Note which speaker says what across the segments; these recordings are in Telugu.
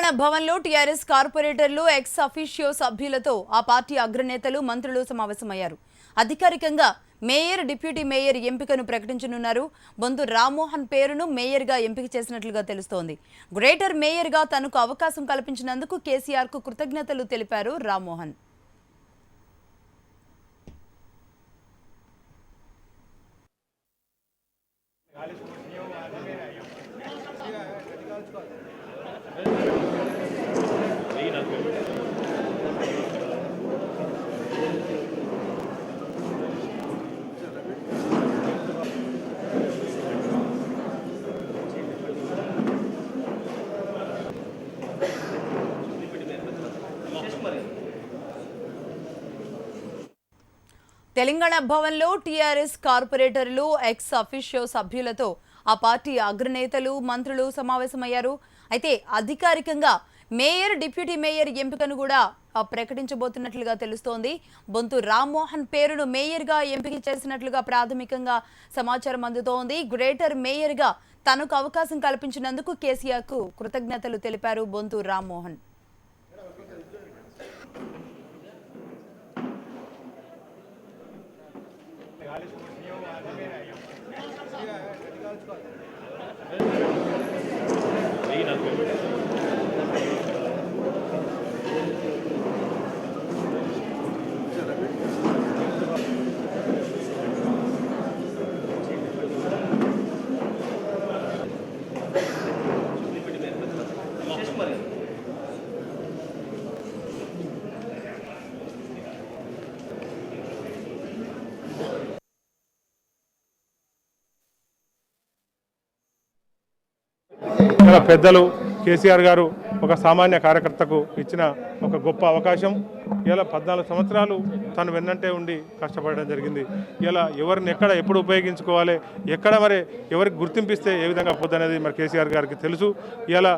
Speaker 1: తెలంగాణ భవన్లో టీఆర్ఎస్ కార్పొరేటర్లు ఎక్స్ అఫీషియో సభ్యులతో ఆ పార్టీ అగ్రనేతలు మంత్రులు సమావేశమయ్యారు. అధికారికంగా మేయర్ డిప్యూటీ మేయర్ ఎంపికను ప్రకటించనున్నారు. బొంతు రామ్మోహన్ పేరును మేయర్గా ఎంపిక చేసినట్లుగా తెలుస్తోంది. గ్రేటర్ మేయర్గా తనకు అవకాశం కల్పించినందుకు కేసీఆర్కు కృతజ్ఞతలు తెలిపారు రామ్మోహన్. తెలంగాణ భవన్లో టీఆర్ఎస్ కార్పొరేటర్లు ఎక్స్ అఫీషియో సభ్యులతో ఆ పార్టీ అగ్రనేతలు మంత్రులు సమావేశమయ్యారు. అయితే అధికారికంగా మేయర్ డిప్యూటీ మేయర్ ఎంపికను కూడా ప్రకటించబోతున్నట్లుగా తెలుస్తోంది. బొంతు రామ్మోహన్ పేరును మేయర్గా ఎంపిక చేసినట్లుగా ప్రాథమికంగా సమాచారం అందుతోంది. గ్రేటర్ మేయర్గా తనకు అవకాశం కల్పించినందుకు కేసీఆర్కు కృతజ్ఞతలు తెలిపారు బొంతు రామ్మోహన్.
Speaker 2: పెద్దలు కేసీఆర్ గారు ఒక సామాన్య కార్యకర్తకు ఇచ్చిన ఒక గొప్ప అవకాశం. ఇలా 14 సంవత్సరాలు తను వెన్నంటే ఉండి కష్టపడడం జరిగింది. ఇలా ఎవరిని ఎక్కడ ఎప్పుడు ఉపయోగించుకోవాలి, ఎక్కడ మరి ఎవరికి గుర్తింపిస్తే ఏ విధంగా పోద్దనేది మరి కేసీఆర్ గారికి తెలుసు. ఇలా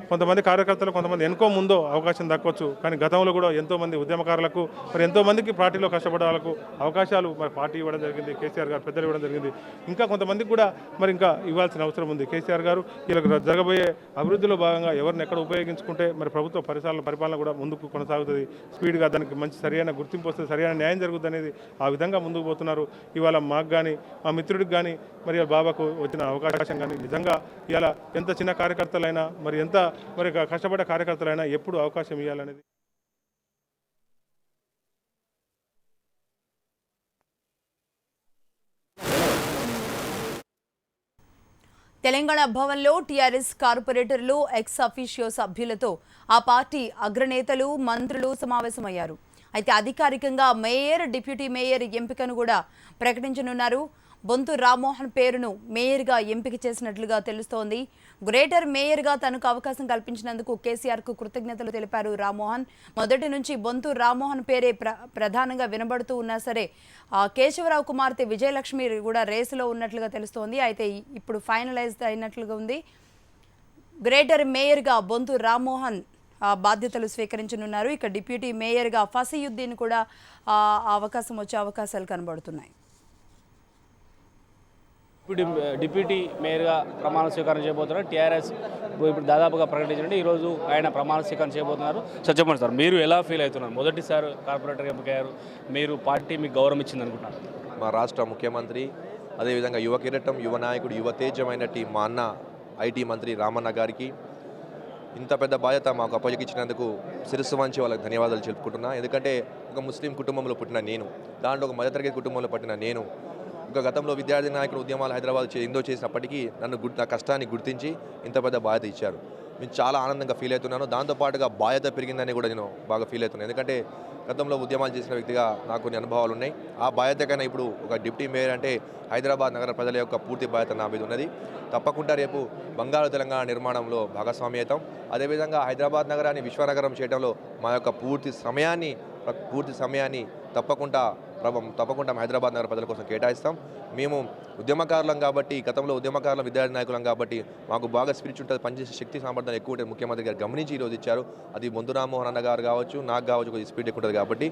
Speaker 2: కొంతమంది కార్యకర్తలు కొంతమంది ఎన్కో ముందో అవకాశం దక్కొచ్చు, కానీ గతంలో కూడా ఎంతోమంది ఉద్యమకారులకు మరి ఎంతోమందికి పార్టీలో కష్టపడే వాళ్ళకు అవకాశాలు మరి పార్టీ ఇవ్వడం జరిగింది, కేసీఆర్ గారు పెద్దలు ఇవ్వడం జరిగింది. ఇంకా కొంతమందికి కూడా మరి ఇంకా ఇవ్వాల్సిన అవసరం ఉంది. కేసీఆర్ గారు వీళ్ళకి జరగబోయే అభివృద్ధిలో భాగంగా ఎవరిని ఎక్కడ ఉపయోగించుకుంటే మరి ప్రభుత్వ పరిపాలన కూడా ముందుకు కొనసాగుతుంది, స్పీడ్గా దానికి మంచి సరైన గుర్తింపు వస్తుంది, సరైన న్యాయం జరుగుతుంది అనేది ఆ విధంగా ముందుకు పోతున్నారు. ఇవాళ మాకు కానీ మా మిత్రుడికి కానీ మరి బాబాకు వచ్చిన అవకాశం కానీ నిజంగా ఇవాళ ఎంత చిన్న కార్యకర్తలైనా మరి ఎంత మరి కష్టపడే కార్యకర్తలైనా ఎప్పుడు అవకాశం ఇవ్వాలనేది.
Speaker 1: తెలంగాణ భవన్లో టీఆర్ఎస్ కార్పొరేటర్లు ఎక్స్ అఫీషియో సభ్యులతో ఆ పార్టీ అగ్రనేతలు మంత్రులు సమావేశమయ్యారు. అయితే అధికారికంగా మేయర్ డిప్యూటీ మేయర్ ఎంపికను కూడా ప్రకటించనున్నారు. బొంతు రామ్మోహన్ పేరును మేయర్గా ఎంపిక చేసినట్లుగా తెలుస్తోంది. గ్రేటర్ మేయర్గా తనకు అవకాశం కల్పించినందుకు కేసీఆర్కు కృతజ్ఞతలు తెలిపారు రామ్మోహన్. మొదటి నుంచి బొంతు రామ్మోహన్ పేరే ప్రధానంగా వినబడుతూ ఉన్నా సరే కేశవరావు కుమార్తె విజయలక్ష్మి కూడా రేసులో ఉన్నట్లుగా తెలుస్తోంది. అయితే ఇప్పుడు ఫైనలైజ్ అయినట్లుగా ఉంది. గ్రేటర్ మేయర్గా బొంతు రామ్మోహన్ బాధ్యతలు స్వీకరించనున్నారు. ఇక డిప్యూటీ మేయర్గా ఫసీయుద్దీన్ కూడా అవకాశం వచ్చే అవకాశాలు కనబడుతున్నాయి.
Speaker 3: డిప్యూటీ మేయర్గా ప్రమాణ స్వీకారం చేయబోతున్నారు. టీఆర్ఎస్ ఇప్పుడు దాదాపుగా ప్రకటించండి ఈరోజు ఆయన ప్రమాణ స్వీకారం చేయబోతున్నారు. సార్ చెప్పండి సార్, మీరు ఎలా ఫీల్ అవుతున్నారు? మొదటిసారి కార్పొరేటర్ ఎంపికయ్యారు, మీరు పార్టీ మీకు గౌరవం ఇచ్చింది అనుకుంటున్నారు?
Speaker 4: మా రాష్ట్ర ముఖ్యమంత్రి, అదేవిధంగా యువ కిరీటం, యువ నాయకుడు, యువ తేజమైన మా అన్న ఐటీ మంత్రి రామన్న గారికి ఇంత పెద్ద బాధ్యత మాకు అప్పగించినందుకు శిరస్సు వంచి వాళ్ళకి ధన్యవాదాలు చెప్పుకుంటున్నా. ఎందుకంటే ఒక ముస్లిం కుటుంబంలో పుట్టిన నేను, దాంట్లో ఒక మధ్యతరగతి కుటుంబంలో పుట్టిన నేను, ఒక గతంలో విద్యార్థి నాయకుడు ఉద్యమాలు హైదరాబాద్ ఎంతో చేసినప్పటికీ నా కష్టాన్ని గుర్తించి ఇంత పెద్ద బాధ్యత ఇచ్చారు. నేను చాలా ఆనందంగా ఫీల్ అవుతున్నాను. దాంతోపాటుగా బాధ్యత పెరిగిందని కూడా నేను బాగా ఫీల్ అవుతున్నాను. ఎందుకంటే గతంలో ఉద్యమాలు చేసిన వ్యక్తిగా నాకు కొన్ని అనుభవాలు ఉన్నాయి. ఆ బాధ్యతకైనా ఇప్పుడు ఒక డిప్యూటీ మేయర్ అంటే హైదరాబాద్ నగర ప్రజల యొక్క పూర్తి బాధ్యత నా మీద ఉన్నది. తప్పకుండా రేపు బంగారు తెలంగాణ నిర్మాణంలో భాగస్వామ్యతం, అదేవిధంగా హైదరాబాద్ నగరాన్ని విశ్వనగరం చేయడంలో మా యొక్క పూర్తి సమయాన్ని తప్పకుండా హైదరాబాద్ నగర ప్రజల కోసం కేటాయిస్తాం. మేము ఉద్యమకారులం కాబట్టి, గతంలో ఉద్యమకారుల విద్యార్థి నాయకులం కాబట్టి మాకు బాగా స్పిరిట్ ఉంటుంది, పనిచేసే శక్తి సామర్థ్యం ఎక్కువ ఉంటుంది. ముఖ్యమంత్రి గారు గమనించి ఈరోజు ఇచ్చారు. అది బొంతు రామ్మోహన్ అన్న గారు కావచ్చు, నాకు కావచ్చు, కొద్దిగా స్పీడ్ ఎక్కువ ఉంటుంది కాబట్టి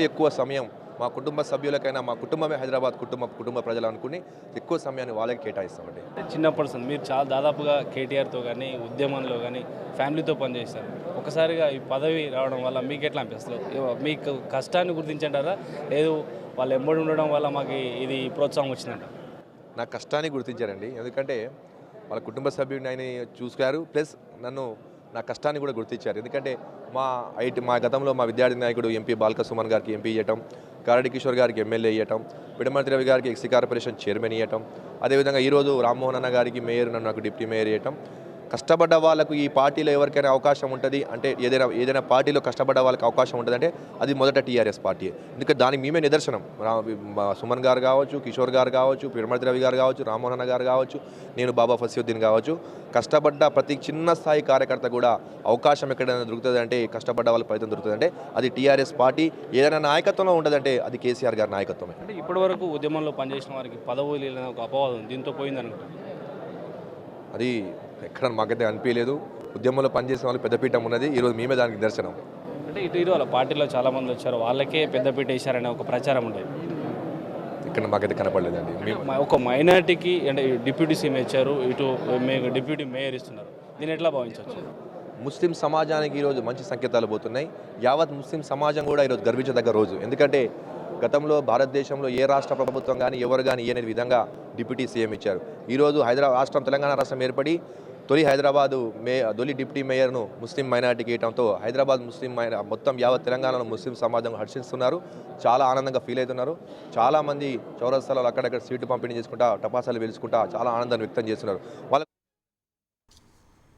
Speaker 4: ఎక్కువ సమయం మా కుటుంబ సభ్యులకైనా మా కుటుంబమే హైదరాబాద్ కుటుంబ ప్రజలు అనుకుని ఎక్కువ సమయాన్ని వాళ్ళకి కేటాయిస్తామండి.
Speaker 3: చిన్నప్పటి నుంచి మీరు చాలా దాదాపుగా కేటీఆర్తో కానీ ఉద్యమంలో కానీ ఫ్యామిలీతో పనిచేస్తారు. ఒకసారిగా ఈ పదవి రావడం వల్ల మీకు ఎట్లా అనిపిస్తుంది? మీకు కష్టాన్ని గుర్తించంటారా లేదు వాళ్ళు ఎంబడి ఉండడం వల్ల మాకు ఇది ప్రోత్సాహం వచ్చిందంట?
Speaker 4: నా కష్టాన్ని గుర్తించారండి, ఎందుకంటే వాళ్ళ కుటుంబ సభ్యుడిని ఆయన చూసుకారు, ప్లస్ నన్ను నా కష్టాన్ని కూడా గుర్తించారు. ఎందుకంటే మా గతంలో మా విద్యార్థి నాయకుడు ఎంపీ బాల్క సుమన్ గారికి ఎంపీ ఇవ్వటం, గారడి కిషోర్ గారికి ఎమ్మెల్యే ఇవ్వటం, పిడమర్తి రవి గారికి ఎక్సీ కార్పొరేషన్ చైర్మన్ ఇవ్వటం, అదేవిధంగా ఈరోజు రామ్మోహన్ అన్న గారికి మేయర్, నన్ను నాకు డిప్యూటీ మేయర్ ఇవ్వటం. కష్టపడ్డ వాళ్ళకు ఈ పార్టీలో ఎవరికైనా అవకాశం ఉంటుంది అంటే ఏదైనా పార్టీలో కష్టపడ్డ వాళ్ళకి అవకాశం ఉంటుంది అంటే అది మొదట టీఆర్ఎస్ పార్టీ. ఎందుకంటే దానికి మేమే నిదర్శనం. సుమన్ గారు కావచ్చు, కిషోర్ గారు కావచ్చు, పిడమర్తి రవి గారు కావచ్చు, రామ్మోహన్ అన్న గారు కావచ్చు, నేను బాబా ఫసియుద్దీన్ కావచ్చు, కష్టపడ్డ ప్రతి చిన్న స్థాయి కార్యకర్త కూడా అవకాశం ఎక్కడైనా దొరుకుతుంది అంటే, కష్టపడ్డ వాళ్ళ ఫలితం దొరుకుతుంది అంటే అది టీఆర్ఎస్ పార్టీ. ఏదైనా నాయకత్వంలో ఉండదంటే అది కేసీఆర్ గారి నాయకత్వమే.
Speaker 3: అంటే ఇప్పటివరకు ఉద్యమంలో పనిచేసిన వారికి పదవులు లేని ఒక అపవాదం దీంతో పోయిందనుకుంటున్నాను.
Speaker 4: అది ఎక్కడ మాకైతే అనిపించలేదు. ఉద్యమంలో పనిచేసిన వాళ్ళు పెద్దపీఠం ఉన్నది, ఈరోజు మేమే దానికి దర్శనం.
Speaker 3: అంటే ఇటీవల పార్టీలో చాలామంది వచ్చారు, వాళ్ళకే పెద్దపీట వేశారనే ఒక ప్రచారం ఉండేది.
Speaker 4: ఇక్కడ మాకైతే కనపడలేదండి.
Speaker 3: ఒక మైనార్టీకి అంటే డిప్యూటీ సీఎం ఇచ్చారు, ఇటు డిప్యూటీ మేయర్ ఇస్తున్నారు, దీన్ని ఎట్లా భావించవచ్చు?
Speaker 4: ముస్లిం సమాజానికి ఈరోజు మంచి సంకేతాలు పోతున్నాయి. యావత్ ముస్లిం సమాజం కూడా ఈరోజు గర్వించదగ్గ రోజు. ఎందుకంటే గతంలో భారతదేశంలో ఏ రాష్ట్ర ప్రభుత్వం కానీ ఎవరు కానీ ఇయ్యని విధంగా డిప్యూటీ సీఎం ఇచ్చారు. ఈరోజు తెలంగాణ రాష్ట్రం ఏర్పడి తొలి డిప్యూటీ మేయర్ను ముస్లిం మైనార్టీకి ఇవ్వడంతో హైదరాబాద్ మొత్తం యావత్ తెలంగాణలో ముస్లిం సమాజం హర్షిస్తున్నారు, చాలా ఆనందంగా ఫీల్ అవుతున్నారు. చాలామంది చౌరస్తాలో అక్కడక్కడ సీటు పంపిణీ చేసుకుంటా, టపాసాలు వెలుచుకుంటా చాలా ఆనందాన్ని వ్యక్తం చేస్తున్నారు. వాళ్ళ